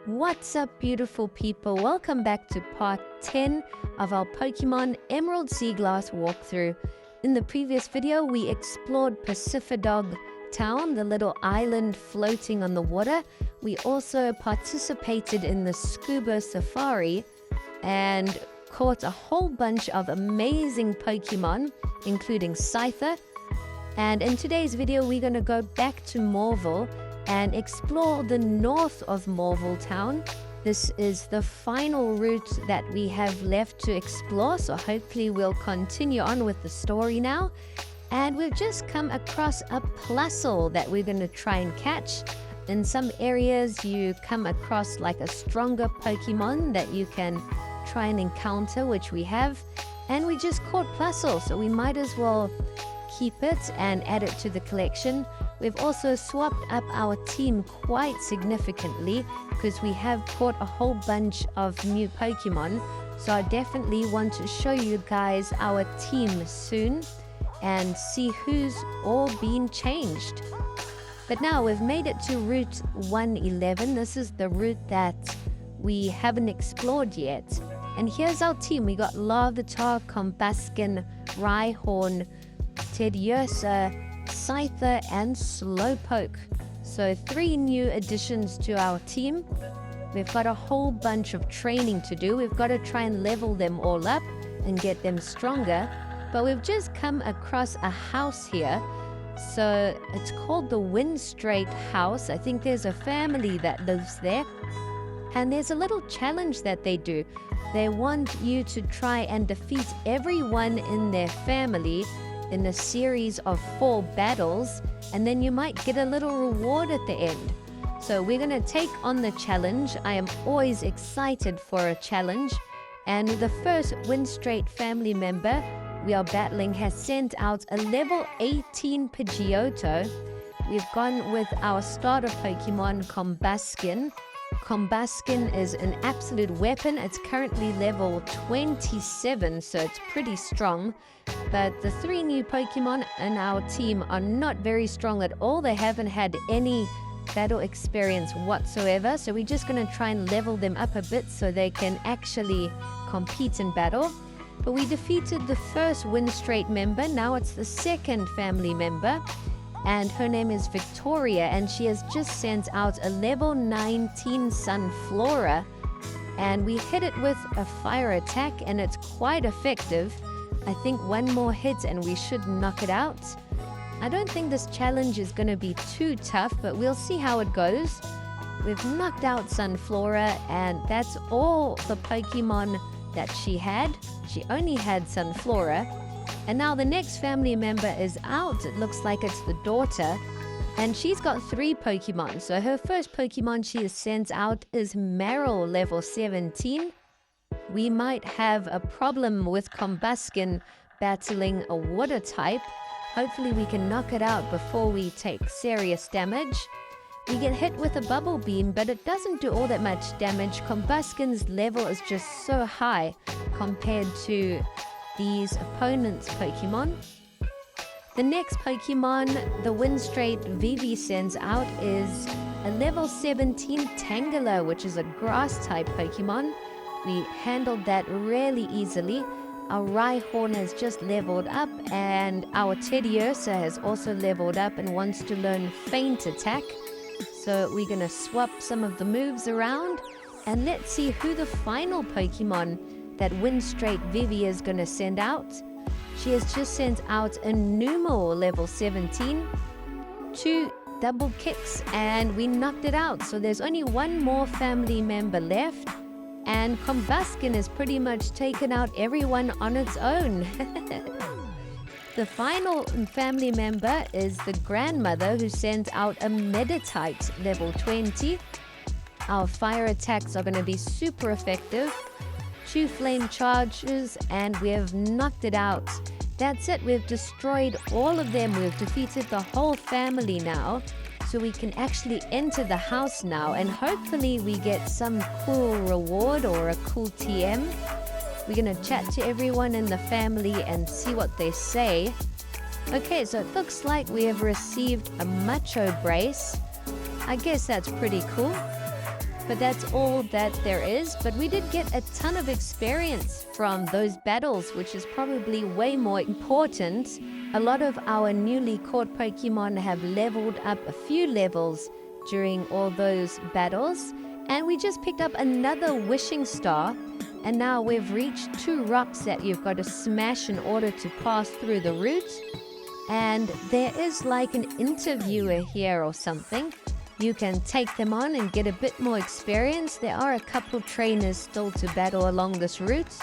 What's up, beautiful people? Welcome back to part 10 of our Pokemon Emerald Seaglass walkthrough. In the previous video, we explored Pacificdog Town, the little island floating on the water. We also participated in the scuba safari and caught a whole bunch of amazing Pokemon, including Scyther. And in today's video, we're going to go back to Mauville and explore the north of Mauville Town. This is the final route that we have left to explore, so hopefully we'll continue on with the story now. And we've just come across a Plusle that we're going to try and catch. In some areas you come across like a stronger Pokemon that you can try and encounter, which we have. And we just caught Plusle, so we might as well keep it and add it to the collection. We've also swapped up our team quite significantly because we have caught a whole bunch of new Pokemon. So I definitely want to show you guys our team soon and see who's all been changed. But now we've made it to Route 111. This is the route that we haven't explored yet. And here's our team. We got Larvitar, Combuskin, Rhyhorn, Teddiursa, Scyther, and Slowpoke. So 3 new additions to our team. We've got a whole bunch of training to do. We've got to try and level them all up and get them stronger. But we've just come across a house here. So it's called the Winstrate House. I think there's a family that lives there. And there's a little challenge that they do. They want you to try and defeat everyone in their family in a series of 4 battles, and then you might get a little reward at the end. So we're going to take on the challenge. I am always excited for a challenge. And the first Winstrate family member we are battling has sent out a level 18 Pidgeotto. We've gone with our starter Pokemon, Combuskin. Combuskin is an absolute weapon. It's currently level 27, so it's pretty strong. But the 3 new Pokemon in our team are not very strong at all. They haven't had any battle experience whatsoever. So we're just going to try and level them up a bit so they can actually compete in battle. But we defeated the first Winstrate member. Now it's the second family member. And her name is Victoria, and she has just sent out a level 19 Sunflora. And we hit it with a fire attack, and it's quite effective. I think 1 more hit and we should knock it out. I don't think this challenge is going to be too tough, but we'll see how it goes. We've knocked out Sunflora, and that's all the Pokemon that she had. She only had Sunflora. And now the next family member is out. It looks like it's the daughter. And she's got 3 Pokemon. So her first Pokemon she has sent out is Marill, level 17. We might have a problem with Combuskin battling a water type. Hopefully we can knock it out before we take serious damage. We get hit with a Bubble Beam, but it doesn't do all that much damage. Combuskin's level is just so high compared to these opponents' Pokemon. The next Pokemon the Winstrate Vivi sends out is a level 17 Tangela, which is a grass-type Pokemon. We handled that really easily. Our Rhyhorn has just leveled up, and our Teddiursa has also leveled up and wants to learn Feint Attack. So we're going to swap some of the moves around, and let's see who the final Pokemon that Winstrate Vivi is going to send out. She has just sent out a Numel, level 17, 2 double kicks, and we knocked it out. So there's only 1 more family member left, and Combuskin has pretty much taken out everyone on its own. The final family member is the grandmother, who sends out a Meditite, level 20. Our fire attacks are going to be super effective. 2 flame charges, and we have knocked it out. That's it. We've destroyed all of them. We've defeated the whole family now. So we can actually enter the house now, and hopefully we get some cool reward or a cool TM. We're going to chat to everyone in the family and see what they say. Okay, so it looks like we have received a macho brace. I guess that's pretty cool. But that's all that there is. But we did get a ton of experience from those battles, which is probably way more important. A lot of our newly caught Pokemon have leveled up a few levels during all those battles. And we just picked up another wishing star. And now we've reached 2 rocks that you've got to smash in order to pass through the route. And there is like an interviewer here or something. You can take them on and get a bit more experience. There are a couple trainers still to battle along this route.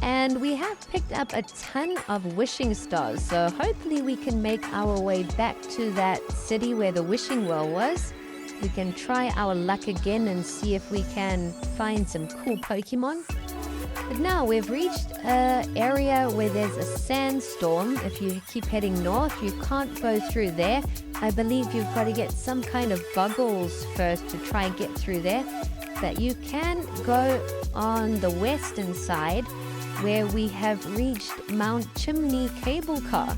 And we have picked up a ton of wishing stars. So hopefully we can make our way back to that city where the wishing well was. We can try our luck again and see if we can find some cool Pokemon. But now we've reached an area where there's a sandstorm. If you keep heading north, you can't go through there. I believe you've got to get some kind of goggles first to try and get through there. But you can go on the western side where we have reached Mount Chimney Cable Car.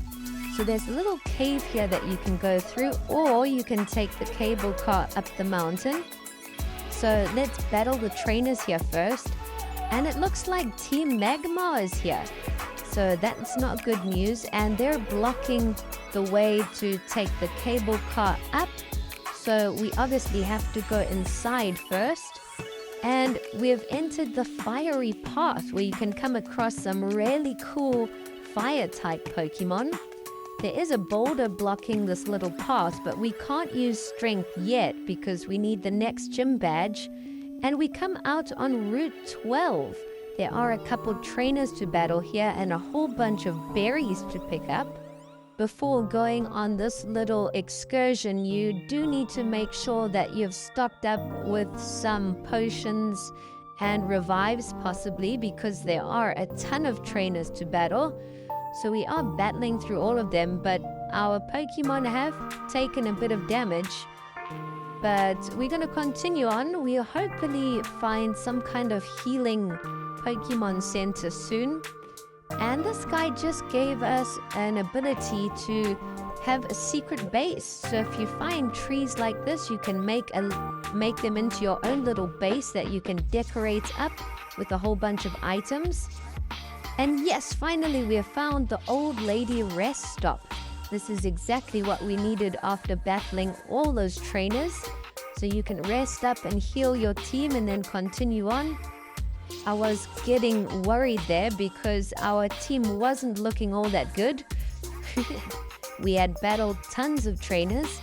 So there's a little cave here that you can go through, or you can take the cable car up the mountain. So let's battle the trainers here first. And it looks like Team Magmar is here. So that's not good news. And they're blocking the way to take the cable car up. So we obviously have to go inside first. And we've entered the fiery path where you can come across some really cool fire-type Pokemon. There is a boulder blocking this little path, but we can't use strength yet because we need the next gym badge. And we come out on Route 12. There are a couple trainers to battle here and a whole bunch of berries to pick up. Before going on this little excursion, you do need to make sure that you've stocked up with some potions and revives possibly, because there are a ton of trainers to battle. So we are battling through all of them, but our Pokemon have taken a bit of damage. But we're going to continue on. We'll hopefully find some kind of healing Pokemon Center soon. And this guy just gave us an ability to have a secret base. So if you find trees like this, you can make them into your own little base that you can decorate up with a whole bunch of items. And yes, finally we have found the old lady rest stop. This is exactly what we needed after battling all those trainers. So you can rest up and heal your team and then continue on. I was getting worried there because our team wasn't looking all that good. We had battled tons of trainers,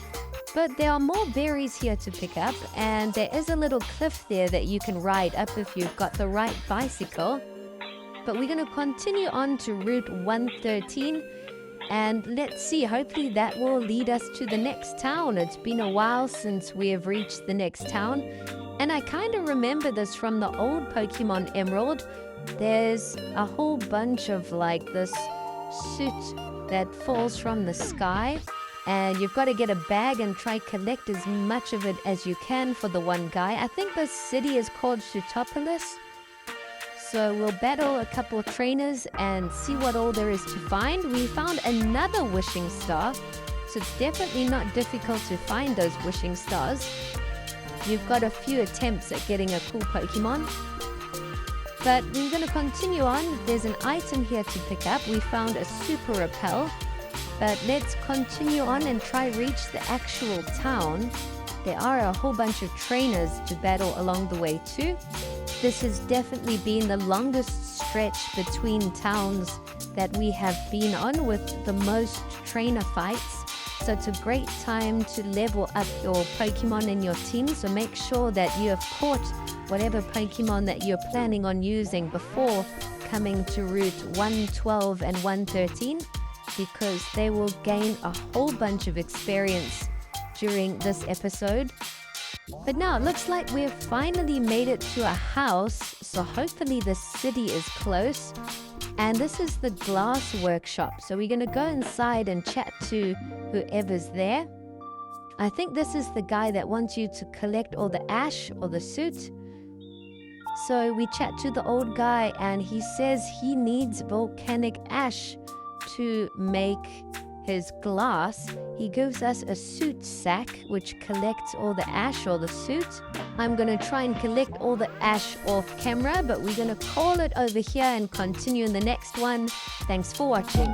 but there are more berries here to pick up, and there is a little cliff there that you can ride up if you've got the right bicycle. But we're going to continue on to Route 113, and let's see, hopefully that will lead us to the next town. It's been a while since we have reached the next town, and I kind of remember this from the old Pokemon Emerald. There's a whole bunch of like this soot that falls from the sky, and you've got to get a bag and try collect as much of it as you can for the one guy. I think this city is called Sutopolis. So we'll battle a couple of trainers and see what all there is to find. We found another wishing star, so it's definitely not difficult to find those wishing stars. You've got a few attempts at getting a cool Pokemon. But we're going to continue on. There's an item here to pick up. We found a super repel. But let's continue on and try reach the actual town. There are a whole bunch of trainers to battle along the way too. This has definitely been the longest stretch between towns that we have been on, with the most trainer fights. So it's a great time to level up your Pokemon in your team. So make sure that you have caught whatever Pokemon that you're planning on using before coming to Route 112 and 113, because they will gain a whole bunch of experience during this episode. But now it looks like we've finally made it to a house, so hopefully the city is close. And this is the glass workshop, so we're going to go inside and chat to whoever's there. I think this is the guy that wants you to collect all the ash or the soot. So we chat to the old guy, and he says he needs volcanic ash to make his glass, he gives us a soot sack which collects all the ash or the soot. I'm going to try and collect all the ash off camera, but we're going to call it over here and continue in the next one. Thanks for watching.